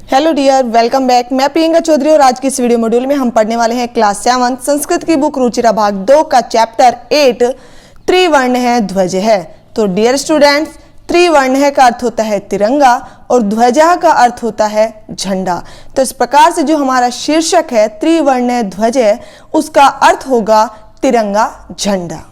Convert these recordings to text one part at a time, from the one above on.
Hello dear, welcome back. मैं प्रियंका चौधरी और आज की इस वीडियो मॉड्यूल में हम पढ़ने वाले हैं क्लास 7 संस्कृत की बुक रुचिरा भाग 2 का चैप्टर 8 त्रिवर्ण है ध्वज है। तो डियर स्टूडेंट्स, त्रिवर्ण है का अर्थ होता है तिरंगा और ध्वजा का अर्थ होता है झंडा। तो इस प्रकार से जो हमारा शीर्षक है त्रिवर्ण है ध्वज है, उसका अर्थ होगा तिरंगा झंडा।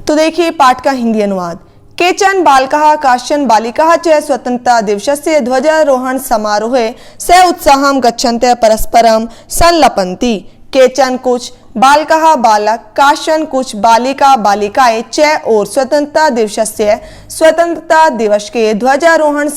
तो देखिए पाठ का हिंदी अनुवाद। केचन बालकाः काश्चन बालिकाः च स्वतंत्रता दिवसस्य ध्वजारोहण समारोहे स उत्साहं गच्छन्तः परस्परं संलपन्ति। केचन कुछ, बालकाः बालक, काश्चन कुछ, बालिका बालिकाएं, च और स्वतंत्रता दिवसस्य स्वतंत्रता दिवस के ध्वजारोहण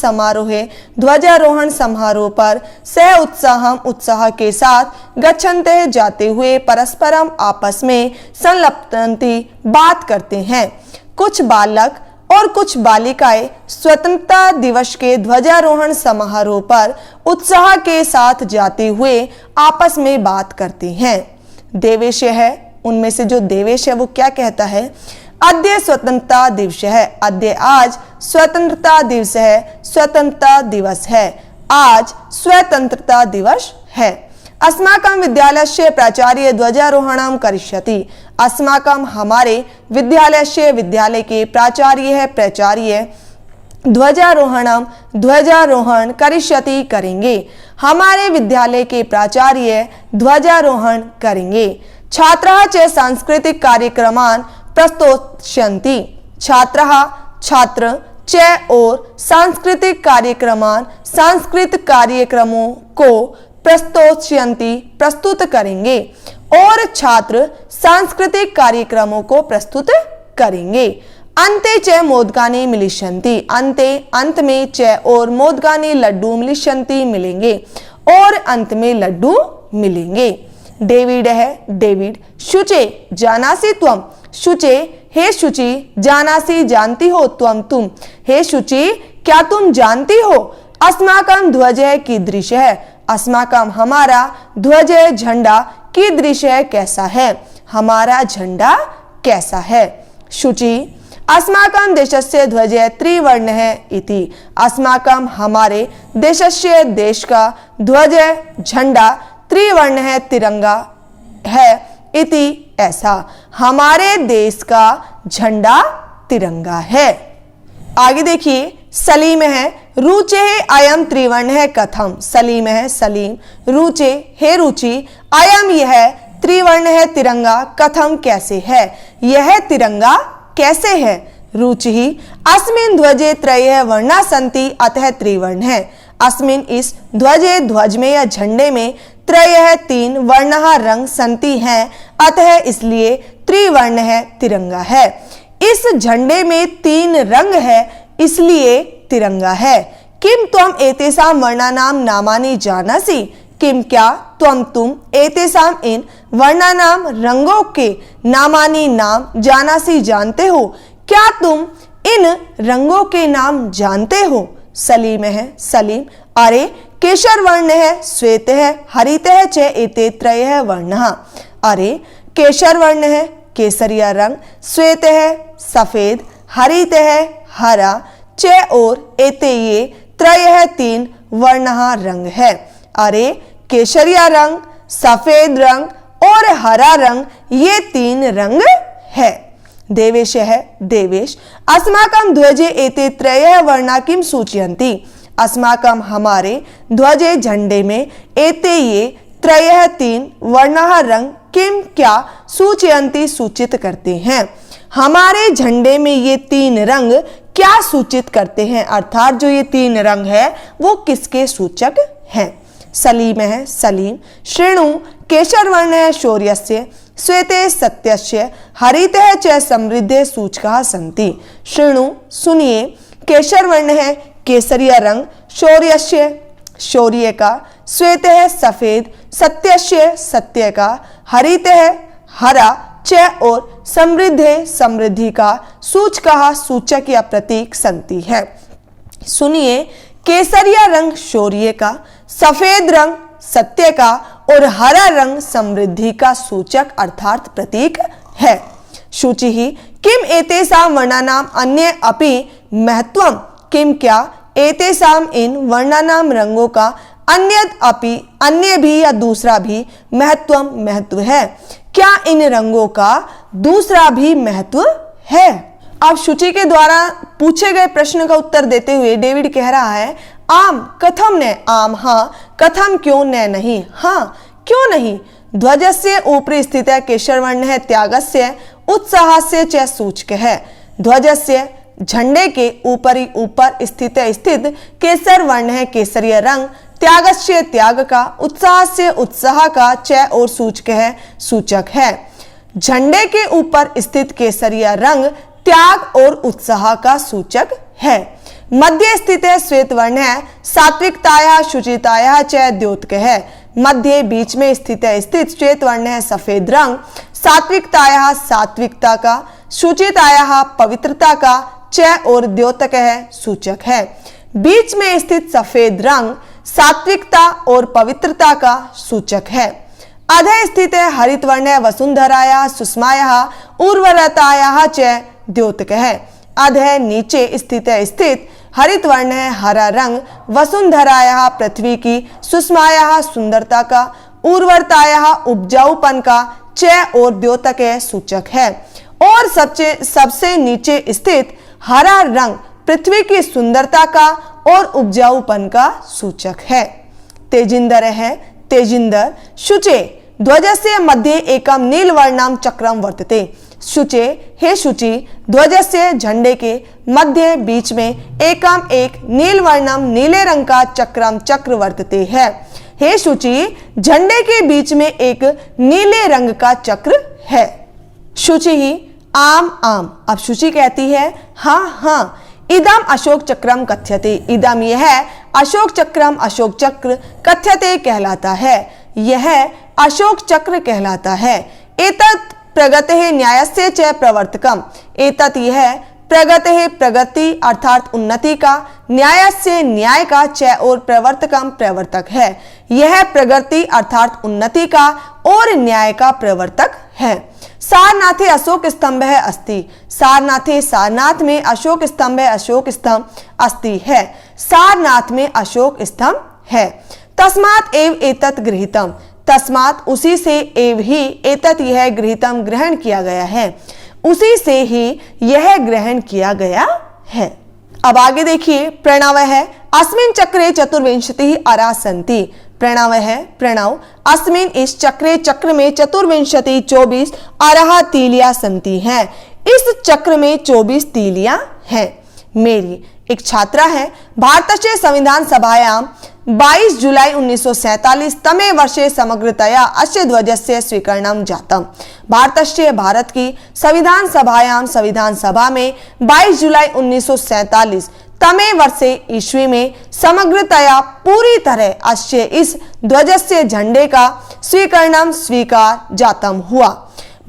समारोह पर स उत्साहम उत्साह के साथ गच्छन्ते जाते हुए परस्परम आपस में संलपन्ति बात करते हैं। कुछ बालक और कुछ बालिकाएं स्वतंत्रता दिवस के ध्वजारोहण समारोह पर उत्साह के साथ जाते हुए आपस में बात करते हैं। देवेश है, उनमें से जो देवेश है वो क्या कहता है? अद्य स्वतंत्रता दिवस है। अद्य आज स्वतंत्रता दिवस है, स्वतंत्रता दिवस है, आज स्वतंत्रता दिवस है। अस्माकं विद्यालयस्य प्राचार्य ध्वजारोहणं करिष्यति। अस्माकं हमारे विद्यालयस्य विद्यालय के प्राचार्य ध्वजारोहण करिष्यति करेंगे। हमारे विद्यालय के प्राचार्य ध्वजारोहण करेंगे। छात्राः च सांस्कृतिक कार्यक्रमान् प्रस्तोष्यन्ति। छात्राः छात्र च और सांस्कृतिक कार्यक्रमों को प्रस्तोष्यन्ति प्रस्तुत करेंगे और छात्र सांस्कृतिक कार्यक्रमों को प्रस्तुत करेंगे। अन्ते च मोदकानि मिलिष्यन्ति। अन्ते अंत में च और मोदकानि लड्डू मिलिष्यन्ति मिलेंगे और अंत में लड्डू मिलेंगे। डेविड है, डेविड। शुचे जानासि त्वम। शुचे हे शुचि, जानासि जानती हो, त्वम तुम। हे शुचि क्या तुम जानती हो? अस्माकं ध्वज कीदृश है। अस्माकं हमारा ध्वज झंडा कीदृश है कैसा है। हमारा झंडा कैसा है। शुचि अस्माकं देशस्य ध्वज त्रिवर्ण है इति। अस्माकं हमारे देशस्य देश का ध्वज झंडा त्रिवर्ण है तिरंगा है इति ऐसा। हमारे देश का झंडा तिरंगा है। आगे देखिए सलीम है। रुचे अयम त्रिवर्ण है कथम। सलीम है, सलीम। रुचे हे रुचि, अयम यह त्रिवर्ण है तिरंगा, कथम कैसे है, यह तिरंगा कैसे है। रुचि ही अस्मिन् ध्वजे त्रयः वर्णा सन्ति अतः त्रिवर्ण है। अस्मिन् इस ध्वजे ध्वज में या झंडे में त्रयः तीन वर्णः रंग सन्ति हैं अतः इसलिए त्रिवर्ण है तिरंगा है। इस झंडे में तीन रंग है इसलिए तिरंगा है। किम त्वम एतेषां वर्णानां नामानि जानासि। किम क्या, त्वम तुम, एतेषां इन वर्णानां रंगों के नामानि नाम जानासि जानते हो। क्या तुम इन रंगों के नाम जानते हो। सलीम है, सलीम। अरे केशर वर्ण है, श्वेत है, हरित है च एते त्रयः वर्णः। अरे केशर वर्ण है, केसरिया रंग, श्वेत है सफेद, हरित है हरा, च और एते ये त्रयः तीन वर्णः रंग है। अरे केसरिया रंग, सफेद रंग और हरा रंग ये तीन रंग है। देवेश है, देवेश। अस्माकं ध्वजे एते त्रयः वर्णा किम सूचयन्ति। अस्माकं हमारे ध्वजे झंडे में एते ये त्रयः तीन वर्णः रंग किम क्या सूचयन्ति सूचित करते हैं। हमारे झंडे में ये तीन रंग क्या सूचित करते हैं, अर्थात जो ये तीन रंग है वो किसके सूचक हैं। सलीम है, सलीम। श्रेणु केशर वर्ण है शौर्यस्य, श्वेते सत्यस्य, हरितः च समृद्धे सूचकाः सन्ति। श्रेणु सुनिए, केशर वर्ण है केसरिया रंग, शौर्यस्य शौर्य का, श्वेत है सफेद, सत्यस्य सत्य का, हरित है हरा, च और समृद्धे समृद्धि का, सूचकाः सूचक या प्रतीक संति है। सुनिए, केसरिया रंग शौर्य का, सफेद रंग सत्य का और हरा रंग समृद्धि का सूचक अर्थात प्रतीक है। शुचि ही किम एतेषां वर्णानां अन्य अपि महत्वम। किम क्या एतेषां इन वर्णानां रंगों का अन्य भी या दूसरा भी महत्व है। क्या इन रंगों का दूसरा भी महत्व है? अब शुचि के द्वारा पूछे गए प्रश्न का उत्तर देते हुए डेविड कह रहा है आम कथम न आम हाँ, कथम क्यों न नहीं हाँ, क्यों नहीं। ध्वजस्य ऊपरी स्थित केसर वर्ण है, त्यागस्य उत्साहस्य च सूचक है। ध्वजस्य झंडे के ऊपर स्थित केसर वर्ण है, केसरीय रंग, त्यागस्य त्याग का, उत्साहस्य उत्साह का, च और सूचक है, सूचक है। झंडे के ऊपर स्थित केसरिया रंग त्याग और उत्साह का सूचक है। मध्य स्थित श्वेत वर्ण है, सात्विकताया शुचिताया च द्योतक है। मध्य बीच में स्थित श्वेत वर्ण है, सफेद रंग, सात्विकताया सात्विकता का, शुचिताया पवित्रता का, च और द्योतक है, सूचक है। बीच में स्थित सफेद रंग सात्विकता और पवित्रता का सूचक है। अधः स्थित हरित वर्ण है, वसुंधराया सुषमाया उर्वरताया च द्योतक है। अधः नीचे स्थित हरित वर्ण है, हरा रंग, वसुंधराया पृथ्वी की, सुषमाया सुंदरता का, उर्वरताया उपजाऊपन का, च और द्योतक है, सूचक है। और सबसे नीचे स्थित हरा रंग पृथ्वी की सुंदरता का और उपजाऊपन का सूचक है। तेजिंदर है, तेजिंदर शुचे ध्वजस्य मध्ये एकम नीलवर्णम चक्रम वर्तते। शुचे हे शुचि ध्वजस्य झंडे के मध्य बीच में एकम एक नीलवर्णम नीले रंग का चक्र वर्तते है। हे शुचि झंडे के बीच में एक नीले रंग का चक्र है। शुचि ही आम आम, अब शुचि कहती है हाँ हाँ। इदम अशोक चक्रम कथ्यते, इदम यह अशोक चक्रम अशोक चक्र कथ्यते कहलाता है, यह अशोक चक्र कहलाता है। एतत् प्रगतेः न्यायस्य च प्रवर्तकम, एतत् यह प्रगतेः प्रगति अर्थात उन्नति का, न्यायस्य न्याय का, च और प्रवर्तकम प्रवर्तक है। यह प्रगति अर्थात उन्नति का और न्याय का प्रवर्तक है। सारनाथे अशोक स्तंभ है अस्ति, सारनाथे सारनाथ में अशोक स्तंभ है, अशोक स्तंभ अस्ति है, सारनाथ में अशोक स्तंभ है। तस्मात् एव एतत् गृहीतम, तस्मात् उसी से एव ही एतत् यह गृहीतम ग्रहण किया गया है, उसी से ही यह ग्रहण किया गया है। अब आगे देखिए प्रणव है, अस्मिन् चक्रे चतुर्विंशति अरा सन्ति। प्रणव है, प्रणव अस्मिन् इस चक्र में चतुर्विंशति 24 अरह तीलियां संति हैं। इस चक्र में 24 तीलियां हैं। मेरी एक छात्रा है, भारतस्य संविधान सभायां 22 जुलाई 1947 तमे वर्षे समग्रतया अस्य ध्वजस्य स्वीकरणं जातम्। भारतस्य भारत की संविधान सभायां संविधान सभा में 22 जुलाई 1947 तमे वर्षे ईस्वी में समग्रतया पूरी तरह अस्य इस ध्वजस्य झंडे का स्वीकरणम स्वीकार जातम हुआ।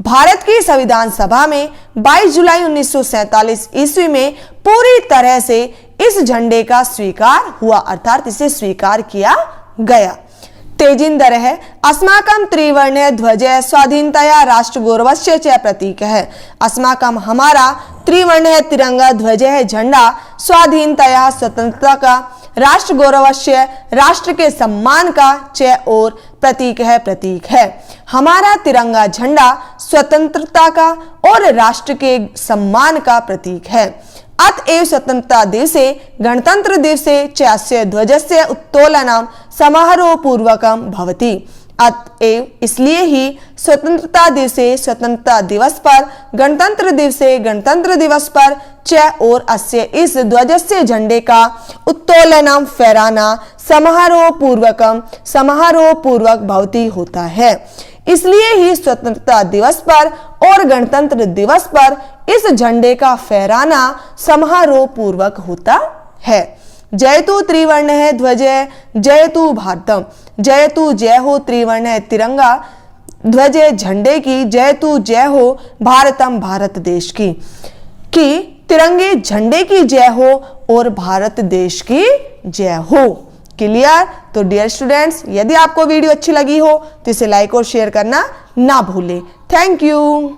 भारत की संविधान सभा में 22 जुलाई 1947 ईस्वी में पूरी तरह से इस झंडे का स्वीकार हुआ अर्थात इसे स्वीकार किया गया। तेजिंदर है, अस्माकं त्रिवर्ण ध्वज स्वाधीनतया राष्ट्र गौरवस्य च प्रतीक है। अस्माकं हमारा त्रिवर्ण है, तिरंगा ध्वज है, झंडा, स्वाधीनतया स्वतंत्रता का, राष्ट्र गौरवस्य राष्ट्र के सम्मान का, च और प्रतीक है, प्रतीक है। हमारा तिरंगा झंडा स्वतंत्रता का और राष्ट्र के सम्मान का प्रतीक है। अतएव स्वतंत्रता दिवसे गणतंत्र दिवसे चास्य ध्वजस्य उत्तोलनम समारोह पूर्वकम भवति। अतएव इसलिए ही स्वतंत्रता दिवस पर गणतंत्र दिवस पर च और अस्य इस ध्वजस्य झंडे का उत्तोलनम फहराना समारोह पूर्वक भवति होता है। इसलिए ही स्वतंत्रता दिवस पर और गणतंत्र दिवस पर इस झंडे का फहराना समारोह पूर्वक होता है। जयतु त्रिवर्ण है ध्वज, जयतु भारतम, जयतु जय हो त्रिवर्ण है तिरंगा ध्वज झंडे की, जयतु जय हो भारतम भारत देश की, कि तिरंगे झंडे की जय हो और भारत देश की जय हो। क्लियर? तो डियर स्टूडेंट्स, यदि आपको वीडियो अच्छी लगी हो तो इसे लाइक और शेयर करना ना भूलें। Thank you.